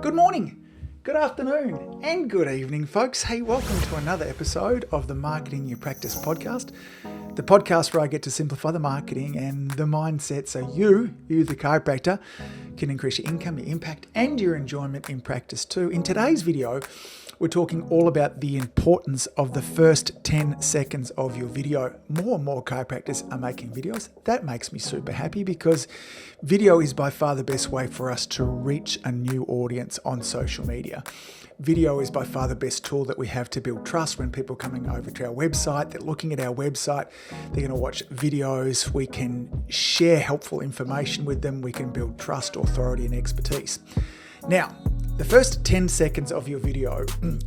Good morning, good afternoon, and good evening, folks. Hey, welcome to another episode of the Marketing Your Practice podcast, the podcast where I get to simplify the marketing and the mindset so you the chiropractor, can increase your income, your impact, and your enjoyment in practice too. In today's video, we're talking all about the importance of the first 10 seconds of your video. More and more chiropractors are making videos. That makes me super happy because video is by far the best way for us to reach a new audience on social media. Video is by far the best tool that we have to build trust. When people are coming over to our website, they're looking at our website, they're going to watch videos, we can share helpful information with them, we can build trust, authority, and expertise. Now, the first 10 seconds of your video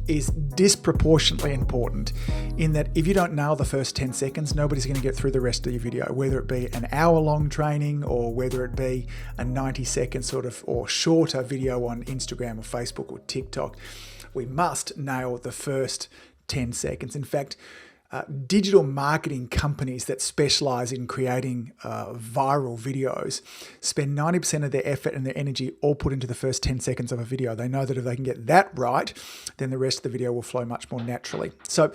is disproportionately important in that if you don't nail the first 10 seconds, nobody's going to get through the rest of your video, whether it be an hour-long training or whether it be a 90-second sort of or shorter video on Instagram or Facebook or TikTok. We must nail the first 10 seconds. In fact, digital marketing companies that specialize in creating viral videos spend 90% of their effort and their energy all put into the first 10 seconds of a video. They know that if they can get that right, then the rest of the video will flow much more naturally. So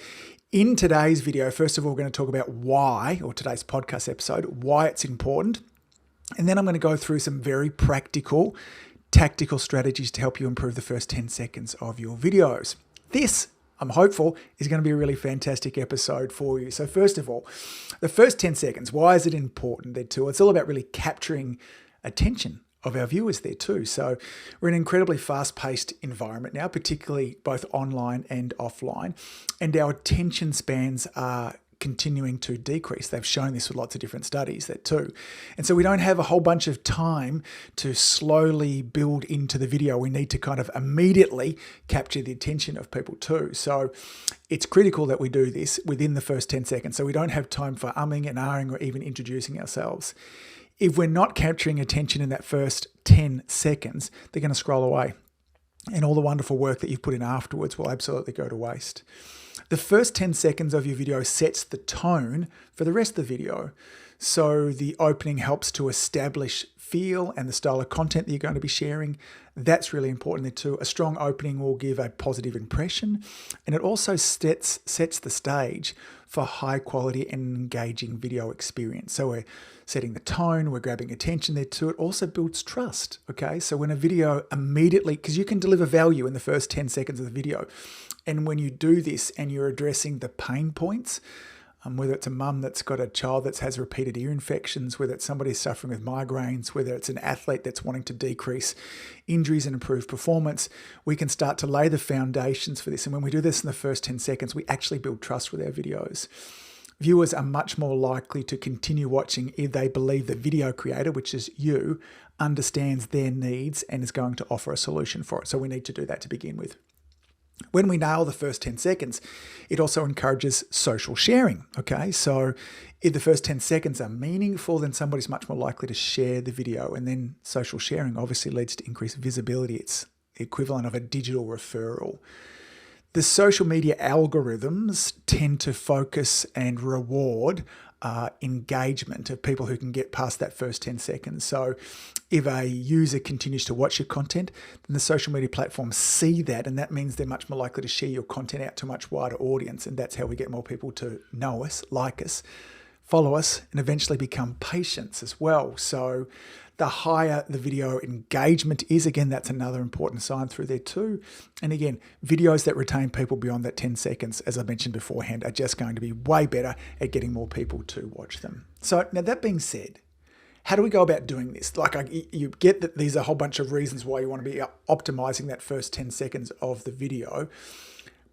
in today's video, first of all, we're going to talk about why, or today's podcast episode, why it's important. And then I'm going to go through some very practical, tactical strategies to help you improve the first 10 seconds of your videos. This, I'm hopeful, is going to be a really fantastic episode for you. So first of all, the first 10 seconds, why is it important there too? It's all about really capturing attention of our viewers there too. So we're in an incredibly fast-paced environment now, particularly both online and offline, and our attention spans are continuing to decrease. They've shown this with lots of different studies that too. And so we don't have a whole bunch of time to slowly build into the video. We need to kind of immediately capture the attention of people too. So it's critical that we do this within the first 10 seconds. So we don't have time for umming and ahhing or even introducing ourselves. If we're not capturing attention in that first 10 seconds, they're going to scroll away. And all the wonderful work that you've put in afterwards will absolutely go to waste. The first 10 seconds of your video sets the tone for the rest of the video. So the opening helps to establish feel and the style of content that you're going to be sharing. That's really important there too. A strong opening will give a positive impression, and it also sets the stage for high quality and engaging video experience. So we're setting the tone, we're grabbing attention there too. It also builds trust, okay? So when a video immediately, because you can deliver value in the first 10 seconds of the video, and when you do this and you're addressing the pain points, whether it's a mum that's got a child that has repeated ear infections, whether it's somebody suffering with migraines, whether it's an athlete that's wanting to decrease injuries and improve performance, we can start to lay the foundations for this. And when we do this in the first 10 seconds, we actually build trust with our videos. Viewers are much more likely to continue watching if they believe the video creator, which is you, understands their needs and is going to offer a solution for it. So we need to do that to begin with. When we nail the first 10 seconds, it also encourages social sharing, okay? So if the first 10 seconds are meaningful, then somebody's much more likely to share the video. And then social sharing obviously leads to increased visibility. It's the equivalent of a digital referral. The social media algorithms tend to focus and reward engagement of people who can get past that first 10 seconds. So if a user continues to watch your content, then the social media platforms see that, and that means they're much more likely to share your content out to a much wider audience. And that's how we get more people to know us, like us, follow us, and eventually become patients as well. So the higher the video engagement is, again, that's another important sign through there too. And again, videos that retain people beyond that 10 seconds, as I mentioned beforehand, are just going to be way better at getting more people to watch them. So now that being said, how do we go about doing this? You get that these are a whole bunch of reasons why you want to be optimizing that first 10 seconds of the video.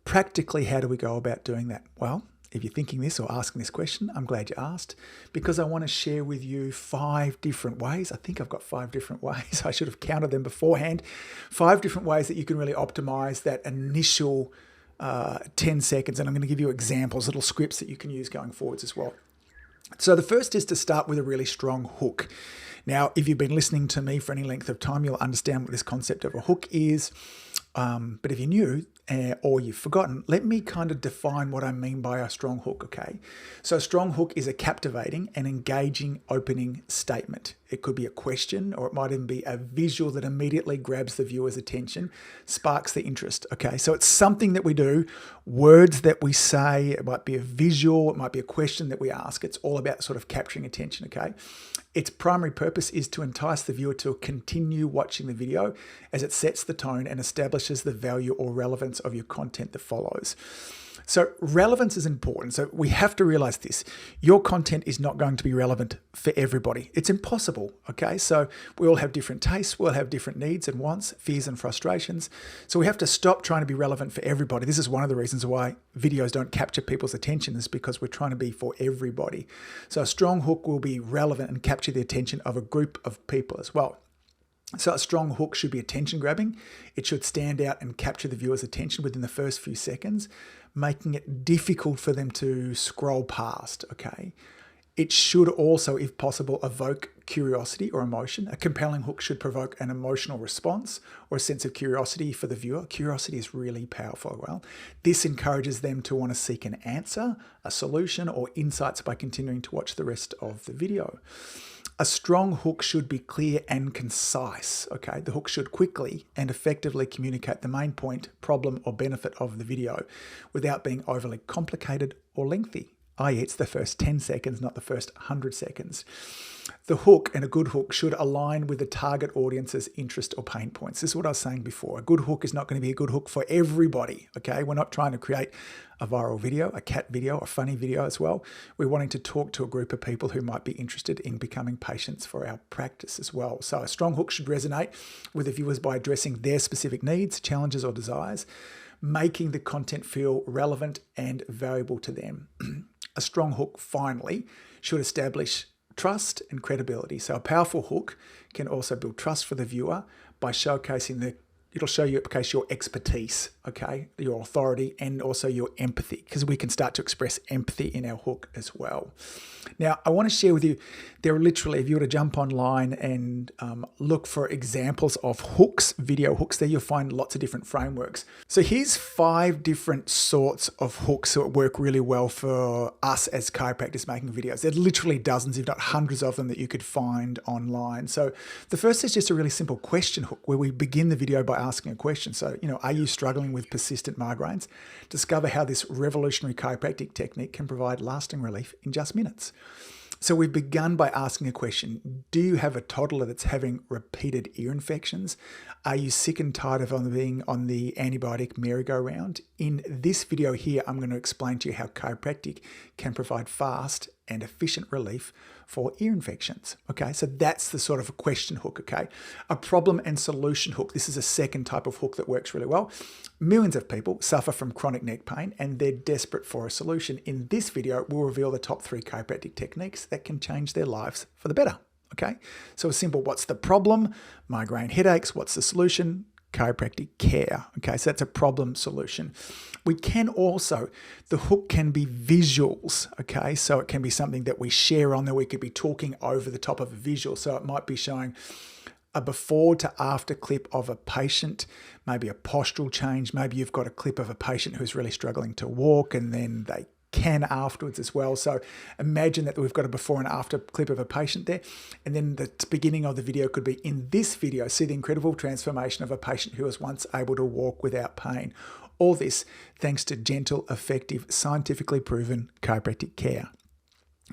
Practically, how do we go about doing that? Well, if you're thinking this or asking this question, I'm glad you asked, because I want to share with you 5 different ways. I think I've got 5 different ways. I should have counted them beforehand. 5 different ways that you can really optimize that initial 10 seconds. And I'm going to give you examples, little scripts that you can use going forwards as well. So the first is to start with a really strong hook. Now, if you've been listening to me for any length of time, you'll understand what this concept of a hook is. But if you're new or you've forgotten, let me kind of define what I mean by a strong hook, okay? So a strong hook is a captivating and engaging opening statement. It could be a question, or it might even be a visual that immediately grabs the viewer's attention, sparks the interest. Okay, so it's something that we do, words that we say, it might be a visual, it might be a question that we ask. It's all about sort of capturing attention, okay? Its primary purpose is to entice the viewer to continue watching the video as it sets the tone and establishes the value or relevance of your content that follows. So relevance is important. So we have to realize this. Your content is not going to be relevant for everybody. It's impossible, okay? So we all have different tastes. We all have different needs and wants, fears and frustrations. So we have to stop trying to be relevant for everybody. This is one of the reasons why videos don't capture people's attention, is because we're trying to be for everybody. So a strong hook will be relevant and capture the attention of a group of people as well. So a strong hook should be attention grabbing. It should stand out and capture the viewer's attention within the first few seconds, making it difficult for them to scroll past, okay? It should also, if possible, evoke curiosity or emotion. A compelling hook should provoke an emotional response or a sense of curiosity for the viewer. Curiosity is really powerful. Well, this encourages them to want to seek an answer, a solution, or insights by continuing to watch the rest of the video. A strong hook should be clear and concise, okay? The hook should quickly and effectively communicate the main point, problem, or benefit of the video without being overly complicated or lengthy, i.e. it's the first 10 seconds, not the first 100 seconds. The hook, and a good hook, should align with the target audience's interest or pain points. This is what I was saying before. A good hook is not going to be a good hook for everybody, okay? We're not trying to create a viral video, a cat video, a funny video as well. We're wanting to talk to a group of people who might be interested in becoming patients for our practice as well. So a strong hook should resonate with the viewers by addressing their specific needs, challenges, or desires, making the content feel relevant and valuable to them. A strong hook, finally, should establish trust and credibility. So a powerful hook can also build trust for the viewer by showcasing it'll showcase your expertise, okay, your authority, and also your empathy, because we can start to express empathy in our hook as well. Now, I want to share with you, there are literally, if you were to jump online and look for examples of hooks, video hooks, there you'll find lots of different frameworks. So here's 5 different sorts of hooks that work really well for us as chiropractors making videos. There are literally dozens, if not hundreds of them that you could find online. So the first is just a really simple question hook, where we begin the video by asking a question. So, are you struggling with persistent migraines? Discover how this revolutionary chiropractic technique can provide lasting relief in just minutes. So we've begun by asking a question. Do you have a toddler that's having repeated ear infections? Are you sick and tired of being on the antibiotic merry-go-round? In this video here, I'm going to explain to you how chiropractic can provide fast and efficient relief for ear infections. Okay, so that's the sort of a question hook, okay? A problem and solution hook. This is a second type of hook that works really well. Millions of people suffer from chronic neck pain and they're desperate for a solution. In this video, we'll reveal the top 3 chiropractic techniques that can change their lives for the better, okay? So a simple, what's the problem? Migraine headaches. What's the solution? Chiropractic care. Okay, so that's a problem solution. We can also, the hook can be visuals. Okay, so it can be something that we share on there. We could be talking over the top of a visual. So it might be showing a before to after clip of a patient, maybe a postural change. Maybe you've got a clip of a patient who's really struggling to walk and then they can afterwards as well. So imagine that we've got a before and after clip of a patient there. And then the beginning of the video could be, in this video, see the incredible transformation of a patient who was once able to walk without pain. All this thanks to gentle, effective, scientifically proven chiropractic care.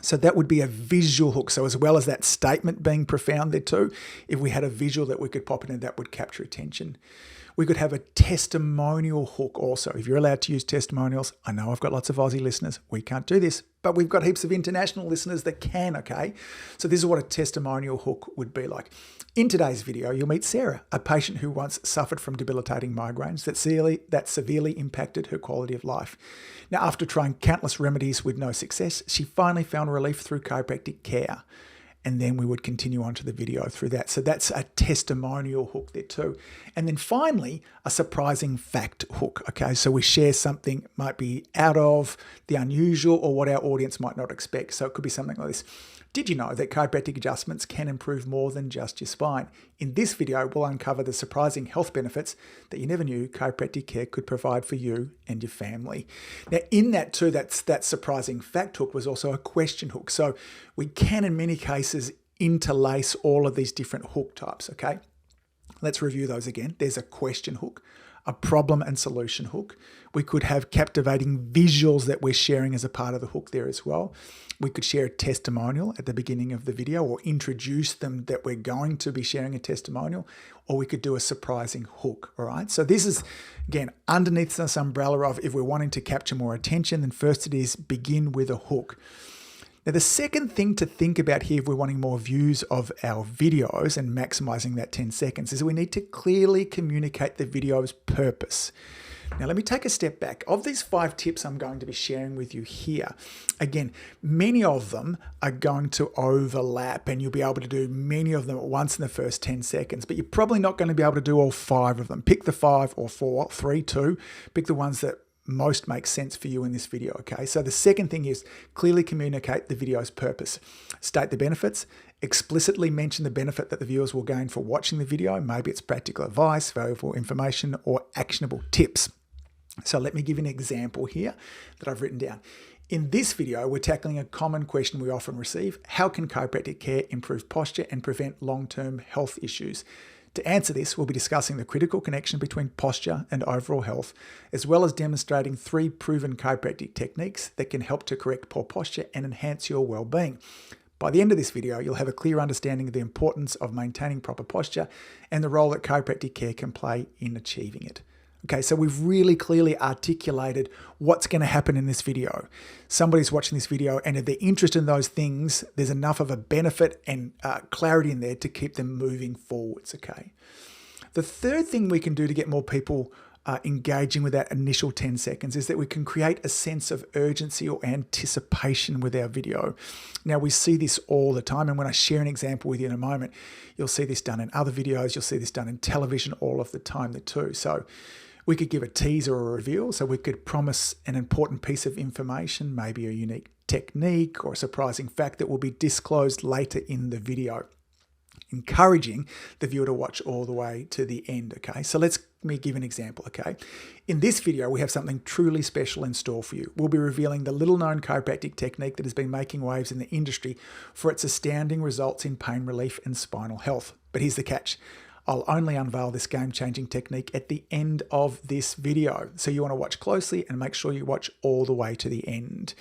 So that would be a visual hook. So as well as that statement being profound there too, if we had a visual that we could pop in, that would capture attention. We could have a testimonial hook also. If you're allowed to use testimonials, I know I've got lots of Aussie listeners. We can't do this, but we've got heaps of international listeners that can, okay? So this is what a testimonial hook would be like. In today's video, you'll meet Sarah, a patient who once suffered from debilitating migraines that severely impacted her quality of life. Now, after trying countless remedies with no success, she finally found relief through chiropractic care. And then we would continue on to the video through that. So that's a testimonial hook there too. And then finally, a surprising fact hook. Okay, so we share something might be out of the unusual or what our audience might not expect. So it could be something like this. Did you know that chiropractic adjustments can improve more than just your spine? In this video, we'll uncover the surprising health benefits that you never knew chiropractic care could provide for you and your family. Now, in that too, that surprising fact hook was also a question hook. So we can, in many cases, interlace all of these different hook types, okay? Let's review those again. There's a question hook, a problem and solution hook. We could have captivating visuals that we're sharing as a part of the hook there as well. We could share a testimonial at the beginning of the video or introduce them that we're going to be sharing a testimonial, or we could do a surprising hook, all right? So this is, again, underneath this umbrella of if we're wanting to capture more attention, then first it is begin with a hook. Now, the second thing to think about here, if we're wanting more views of our videos and maximizing that 10 seconds, is we need to clearly communicate the video's purpose. Now, let me take a step back. Of these 5 tips I'm going to be sharing with you here, again, many of them are going to overlap and you'll be able to do many of them at once in the first 10 seconds, but you're probably not going to be able to do all 5 of them. Pick the 5 or 4, 3, 2, pick the ones that most makes sense for you in this video, okay? So the second thing is clearly communicate the video's purpose. State the benefits, explicitly mention the benefit that the viewers will gain for watching the video. Maybe it's practical advice, valuable information, or actionable tips. So let me give you an example here that I've written down. In this video, we're tackling a common question we often receive. How can chiropractic care improve posture and prevent long-term health issues? To answer this, we'll be discussing the critical connection between posture and overall health, as well as demonstrating 3 proven chiropractic techniques that can help to correct poor posture and enhance your well-being. By the end of this video, you'll have a clear understanding of the importance of maintaining proper posture and the role that chiropractic care can play in achieving it. Okay, so we've really clearly articulated what's going to happen in this video. Somebody's watching this video, and if they're interested in those things, there's enough of a benefit and clarity in there to keep them moving forwards, okay? The third thing we can do to get more people engaging with that initial 10 seconds is that we can create a sense of urgency or anticipation with our video. Now, we see this all the time, and when I share an example with you in a moment, you'll see this done in other videos, you'll see this done in television all of the time too. So we could give a teaser or a reveal, so we could promise an important piece of information, maybe a unique technique or a surprising fact that will be disclosed later in the video, encouraging the viewer to watch all the way to the end, okay? So let me give an example, okay? In this video, we have something truly special in store for you. We'll be revealing the little-known chiropractic technique that has been making waves in the industry for its astounding results in pain relief and spinal health. But here's the catch. I'll only unveil this game-changing technique at the end of this video. So you want to watch closely and make sure you watch all the way to the end.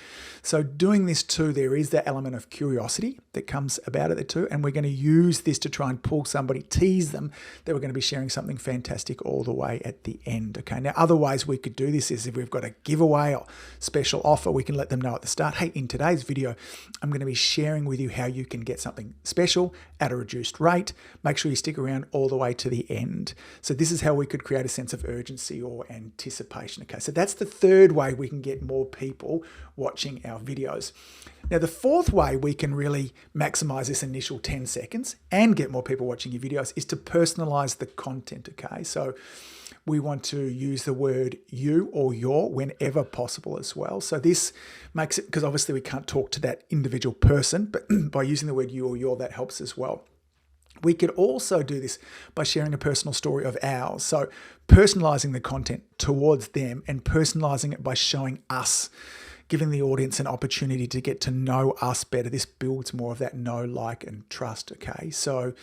So doing this too, there is that element of curiosity that comes about it too. And we're going to use this to try and pull somebody, tease them that we're going to be sharing something fantastic all the way at the end. Okay. Now, other ways we could do this is if we've got a giveaway or special offer, we can let them know at the start, hey, in today's video, I'm going to be sharing with you how you can get something special at a reduced rate. Make sure you stick around all the way to the end. So this is how we could create a sense of urgency or anticipation. Okay, so that's the third way we can get more people watching our videos. Now, the fourth way we can really maximize this initial 10 seconds and get more people watching your videos is to personalize the content. Okay, so we want to use the word you or your whenever possible as well. So this makes it, because obviously we can't talk to that individual person, but by using the word you or your, that helps as well. We could also do this by sharing a personal story of ours. So personalizing the content towards them and personalizing it by showing us, giving the audience an opportunity to get to know us better. This builds more of that know, like, and trust, okay? So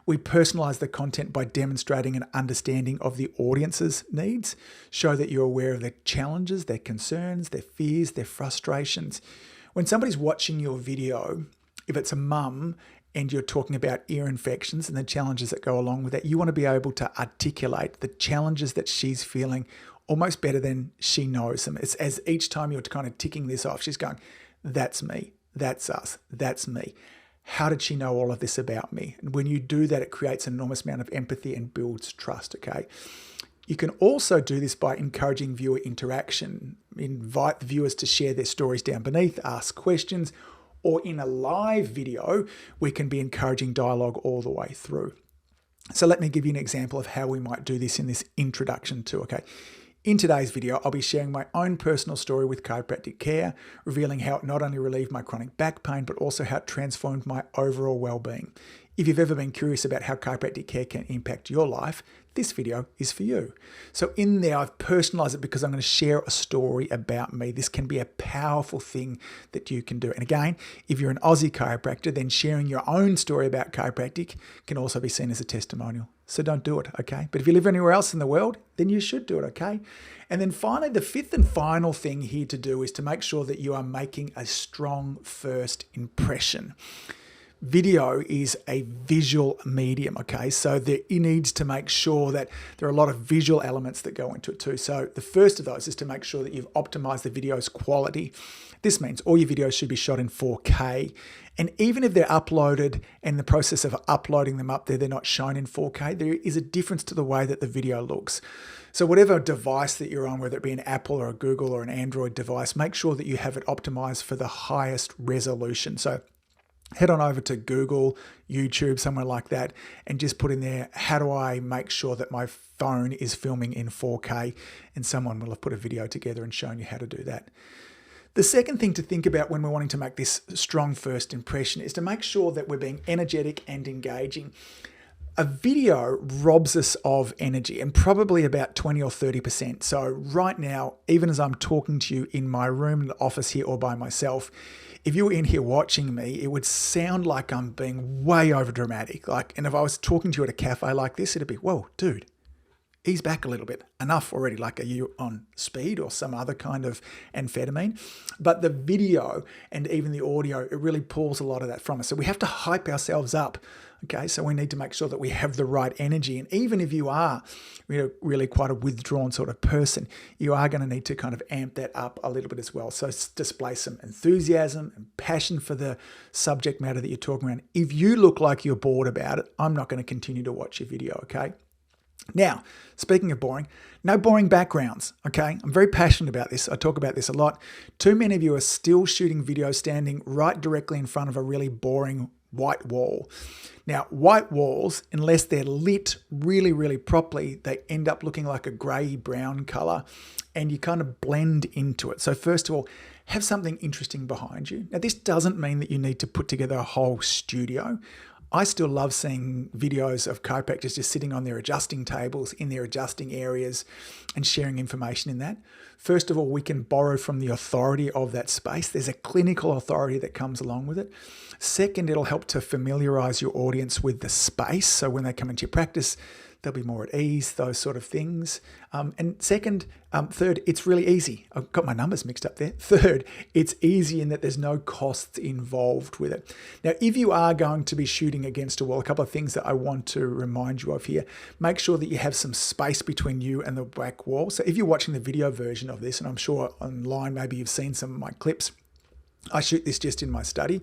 we personalize the content by demonstrating an understanding of the audience's needs, show that you're aware of their challenges, their concerns, their fears, their frustrations. When somebody's watching your video, if it's a mum, and you're talking about ear infections and the challenges that go along with that, you want to be able to articulate the challenges that she's feeling almost better than she knows them. It's as each time you're kind of ticking this off, she's going, that's me, that's us, that's me. How did she know all of this about me? And when you do that, it creates an enormous amount of empathy and builds trust, okay? You can also do this by encouraging viewer interaction. Invite the viewers to share their stories down beneath, ask questions, or in a live video, we can be encouraging dialogue all the way through. So let me give you an example of how we might do this in this introduction too, okay? In today's video, I'll be sharing my own personal story with chiropractic care, revealing how it not only relieved my chronic back pain, but also how it transformed my overall well-being. If you've ever been curious about how chiropractic care can impact your life, this video is for you. So in there, I've personalized it because I'm going to share a story about me. This can be a powerful thing that you can do. And again, if you're an Aussie chiropractor, then sharing your own story about chiropractic can also be seen as a testimonial. So don't do it, okay? But if you live anywhere else in the world, then you should do it, okay? And then finally, the fifth and final thing here to do is to make sure that you are making a strong first impression. Video is a visual medium, okay? So it needs to make sure that there are a lot of visual elements that go into it too. So the first of those is to make sure that you've optimized the video's quality. This means all your videos should be shot in 4K. And even if they're uploaded and the process of uploading them up there, they're not shown in 4K, there is a difference to the way that the video looks. So whatever device that you're on, whether it be an Apple or a Google or an Android device, make sure that you have it optimized for the highest resolution. So head on over to Google, YouTube, somewhere like that, and just put in there, how do I make sure that my phone is filming in 4K? And someone will have put a video together and shown you how to do that. The second thing to think about when we're wanting to make this strong first impression is to make sure that we're being energetic and engaging. A video robs us of energy, and probably about 20 or 30%. So right now, even as I'm talking to you in my room in the office here or by myself, if you were in here watching me, it would sound like I'm being way over dramatic. And if I was talking to you at a cafe like this, it'd be, whoa, dude, ease back a little bit. Enough already. Like, are you on speed or some other kind of amphetamine? But the video and even the audio, it really pulls a lot of that from us. So we have to hype ourselves up. Okay, so we need to make sure that we have the right energy. And even if you are really quite a withdrawn sort of person, you are going to need to kind of amp that up a little bit as well. So display some enthusiasm and passion for the subject matter that you're talking around. If you look like you're bored about it, I'm not going to continue to watch your video, okay? Now, speaking of boring, no boring backgrounds, okay? I'm very passionate about this. I talk about this a lot. Too many of you are still shooting videos standing right directly in front of a really boring white wall. Now, white walls, unless they're lit really, really properly, they end up looking like a grey-brown color, and you kind of blend into it. So first of all, have something interesting behind you. Now, this doesn't mean that you need to put together a whole studio. I still love seeing videos of chiropractors just sitting on their adjusting tables in their adjusting areas and sharing information in that. First of all, we can borrow from the authority of that space. There's a clinical authority that comes along with it. Second, it'll help to familiarize your audience with the space. So when they come into your practice, they'll be more at ease, those sort of things. And third, it's really easy. I've got my numbers mixed up there. Third, it's easy in that there's no costs involved with it. Now, if you are going to be shooting against a wall, a couple of things that I want to remind you of here. Make sure that you have some space between you and the back wall. So if you're watching the video version of this, and I'm sure online maybe you've seen some of my clips, I shoot this just in my study,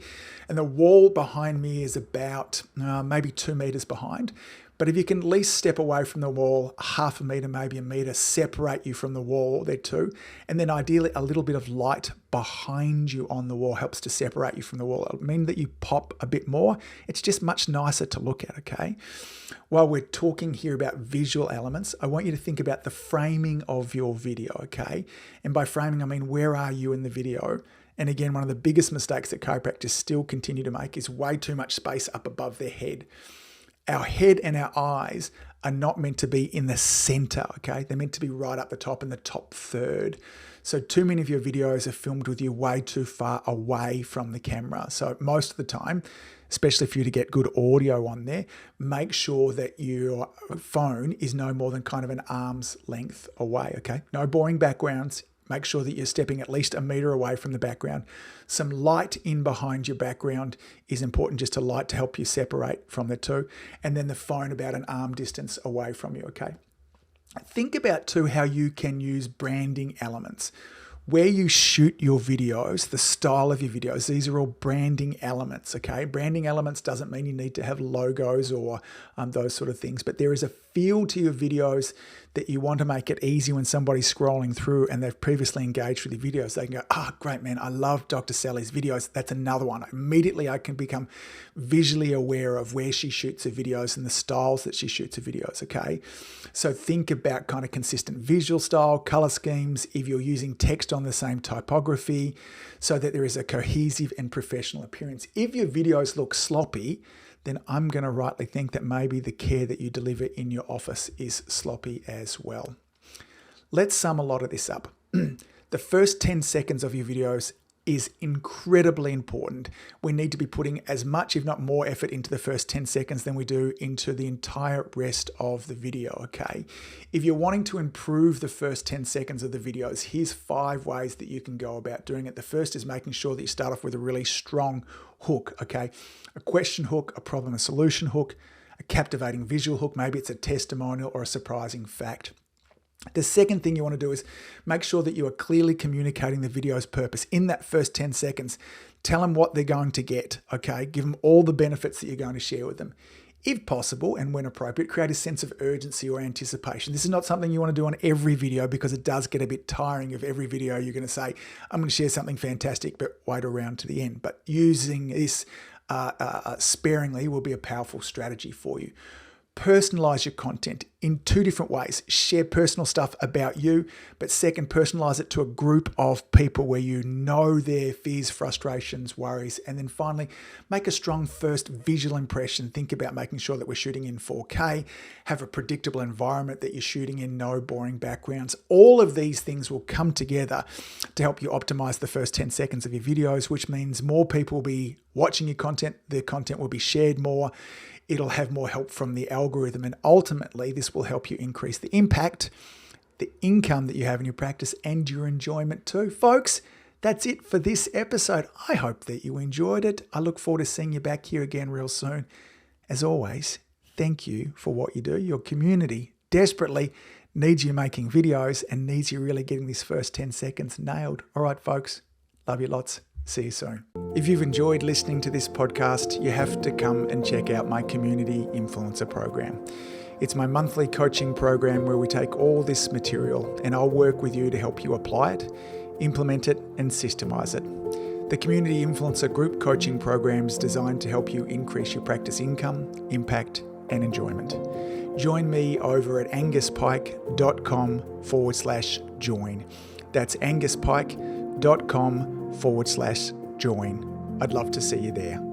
and the wall behind me is about maybe 2 meters behind. But if you can at least step away from the wall, half a meter, maybe a meter, separate you from the wall there too. And then ideally a little bit of light behind you on the wall helps to separate you from the wall. It'll mean that you pop a bit more. It's just much nicer to look at, okay? While we're talking here about visual elements, I want you to think about the framing of your video, okay? And by framing, I mean, where are you in the video? And again, one of the biggest mistakes that chiropractors still continue to make is way too much space up above their head. Our head and our eyes are not meant to be in the center, okay? They're meant to be right up the top in the top third. So too many of your videos are filmed with you way too far away from the camera. So most of the time, especially for you to get good audio on there, make sure that your phone is no more than kind of an arm's length away, okay? No boring backgrounds. Make sure that you're stepping at least a meter away from the background. Some light in behind your background is important, just a light to help you separate from the two. And then the phone about an arm distance away from you, okay? Think about too how you can use branding elements. Where you shoot your videos, the style of your videos, these are all branding elements, okay? Branding elements doesn't mean you need to have logos or those sort of things, but there is a feel to your videos that you want to make it easy when somebody's scrolling through and they've previously engaged with your videos. They can go, great, man, I love Dr. Sally's videos. That's another one. Immediately, I can become visually aware of where she shoots her videos and the styles that she shoots her videos, okay? So think about kind of consistent visual style, color schemes, if you're using text on the same typography, so that there is a cohesive and professional appearance. If your videos look sloppy, then I'm going to rightly think that maybe the care that you deliver in your office is sloppy as well. Let's sum a lot of this up. The first 10 seconds of your videos is incredibly important. We need to be putting as much, if not more, effort into the first 10 seconds than we do into the entire rest of the video, okay? If you're wanting to improve the first 10 seconds of the videos, here's 5 ways that you can go about doing it. The first is making sure that you start off with a really strong hook, okay? A question hook, a problem and solution hook, a captivating visual hook, maybe it's a testimonial or a surprising fact. The second thing you want to do is make sure that you are clearly communicating the video's purpose in that first 10 seconds. Tell them what they're going to get, okay? Give them all the benefits that you're going to share with them. If possible, and when appropriate, create a sense of urgency or anticipation. This is not something you want to do on every video because it does get a bit tiring if every video you're going to say, I'm going to share something fantastic, but wait around to the end. But using this sparingly will be a powerful strategy for you. Personalize your content in 2 different ways. Share personal stuff about you, but second, personalize it to a group of people where you know their fears, frustrations, worries. And then finally, make a strong first visual impression. Think about making sure that we're shooting in 4K, have a predictable environment that you're shooting in, no boring backgrounds. All of these things will come together to help you optimize the first 10 seconds of your videos, which means more people will be watching your content. The content will be shared more. It'll have more help from the algorithm, and ultimately this will help you increase the impact, the income that you have in your practice, and your enjoyment too. Folks, that's it for this episode. I hope that you enjoyed it. I look forward to seeing you back here again real soon. As always, thank you for what you do. Your community desperately needs you making videos and needs you really getting this first 10 seconds nailed. All right, folks, love you lots. See you soon. If you've enjoyed listening to this podcast, you have to come and check out my Community Influencer Program. It's my monthly coaching program where we take all this material and I'll work with you to help you apply it, implement it, and systemize it. The Community Influencer Group Coaching Program is designed to help you increase your practice income, impact, and enjoyment. Join me over at anguspyke.com/join. That's anguspyke.com/join. I'd love to see you there.